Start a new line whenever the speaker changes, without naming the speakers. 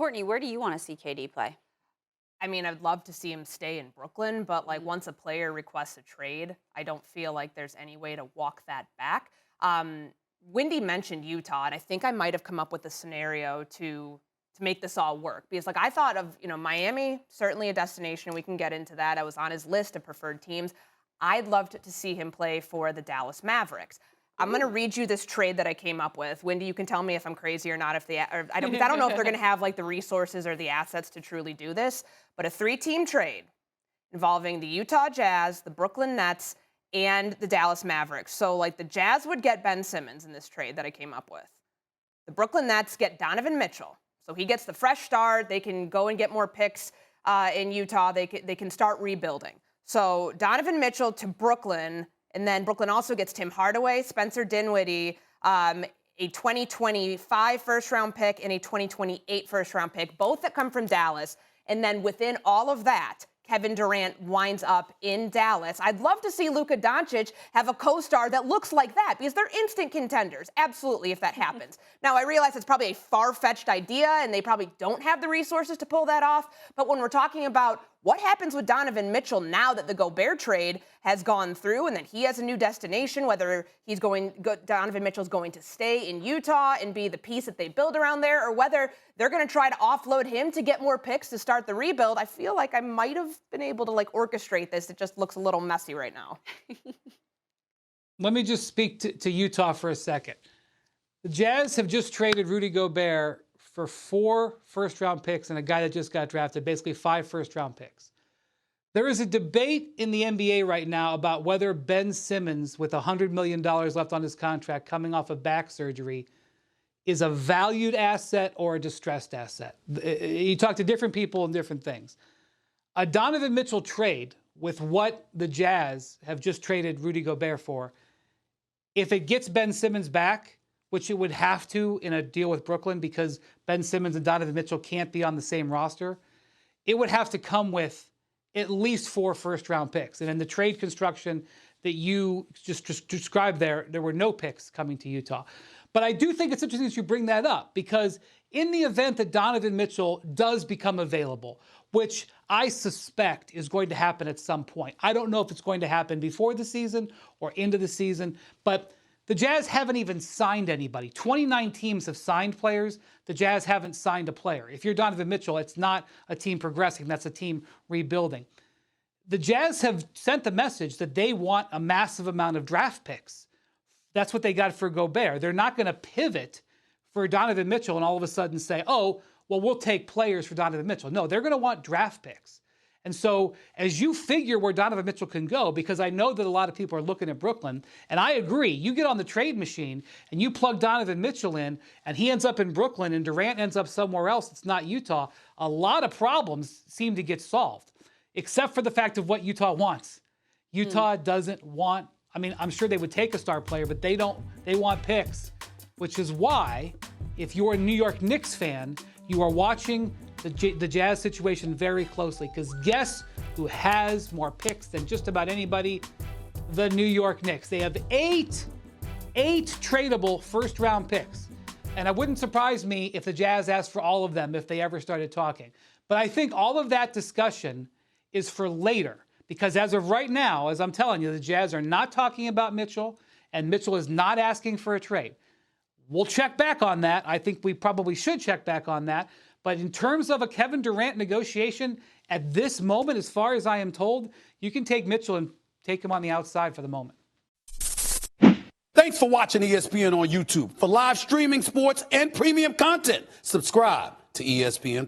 Courtney, where do you want to see KD play?
I mean, I'd love to see him stay in Brooklyn, but like once a player requests a trade, I don't feel like there's any way to walk that back. Wendy mentioned Utah, and I think I might have come up with a scenario to make this all work because like I thought of, Miami, certainly a destination. We can get into that. I was on his list of preferred teams. I'd love to see him play for the Dallas Mavericks. I'm going to read you this trade that I came up with. Wendy, you can tell me if I'm crazy or not. I don't know if they're going to have like the resources or the assets to truly do this. But a 3-team trade involving the Utah Jazz, the Brooklyn Nets, and the Dallas Mavericks. So like the Jazz would get Ben Simmons in this trade that I came up with. The Brooklyn Nets get Donovan Mitchell. So he gets the fresh start. They can go and get more picks in Utah. They can start rebuilding. So Donovan Mitchell to Brooklyn. And then Brooklyn also gets Tim Hardaway, Spencer Dinwiddie, a 2025 first-round pick and a 2028 first-round pick, both that come from Dallas. And then within all of that, Kevin Durant winds up in Dallas. I'd love to see Luka Doncic have a co-star that looks like that because they're instant contenders. Absolutely, if that happens. Now, I realize it's probably a far-fetched idea, and they probably don't have the resources to pull that off. But when we're talking about what happens with Donovan Mitchell now that the Gobert trade has gone through and that he has a new destination, whether Donovan Mitchell's going to stay in Utah and be the piece that they build around there, or whether they're going to try to offload him to get more picks to start the rebuild, I feel like I might have been able to orchestrate this. It just looks a little messy right now.
Let me just speak to Utah for a second. The Jazz have just traded Rudy Gobert for 4 first-round picks and a guy that just got drafted, basically 5 first-round picks. There is a debate in the NBA right now about whether Ben Simmons, with $100 million left on his contract coming off of back surgery, is a valued asset or a distressed asset. You talk to different people and different things. A Donovan Mitchell trade with what the Jazz have just traded Rudy Gobert for, if it gets Ben Simmons back, which it would have to in a deal with Brooklyn because Ben Simmons and Donovan Mitchell can't be on the same roster, it would have to come with at least 4 first-round picks. And in the trade construction that you just described there were no picks coming to Utah. But I do think it's interesting that you bring that up because in the event that Donovan Mitchell does become available, which I suspect is going to happen at some point. I don't know if it's going to happen before the season or into the season, but the Jazz haven't even signed anybody. 29 teams have signed players. The Jazz haven't signed a player. If you're Donovan Mitchell, it's not a team progressing. That's a team rebuilding. The Jazz have sent the message that they want a massive amount of draft picks. That's what they got for Gobert. They're not going to pivot for Donovan Mitchell and all of a sudden say, oh, well, we'll take players for Donovan Mitchell. No, they're going to want draft picks. And so as you figure where Donovan Mitchell can go, because I know that a lot of people are looking at Brooklyn, and I agree, you get on the trade machine and you plug Donovan Mitchell in, and he ends up in Brooklyn and Durant ends up somewhere else, it's not Utah, a lot of problems seem to get solved, except for the fact of what Utah wants. Utah doesn't want, I mean, I'm sure they would take a star player, but they want picks, which is why, if you're a New York Knicks fan, you are watching the Jazz situation very closely, because guess who has more picks than just about anybody? The New York Knicks. They have eight tradable first-round picks. And it wouldn't surprise me if the Jazz asked for all of them if they ever started talking. But I think all of that discussion is for later, because as of right now, as I'm telling you, the Jazz are not talking about Mitchell, and Mitchell is not asking for a trade. We'll check back on that. I think we probably should check back on that. But in terms of a Kevin Durant negotiation, at this moment, as far as I am told, you can take Mitchell and take him on the outside for the moment.
Thanks for watching ESPN on YouTube. For live streaming sports and premium content, subscribe to ESPN+.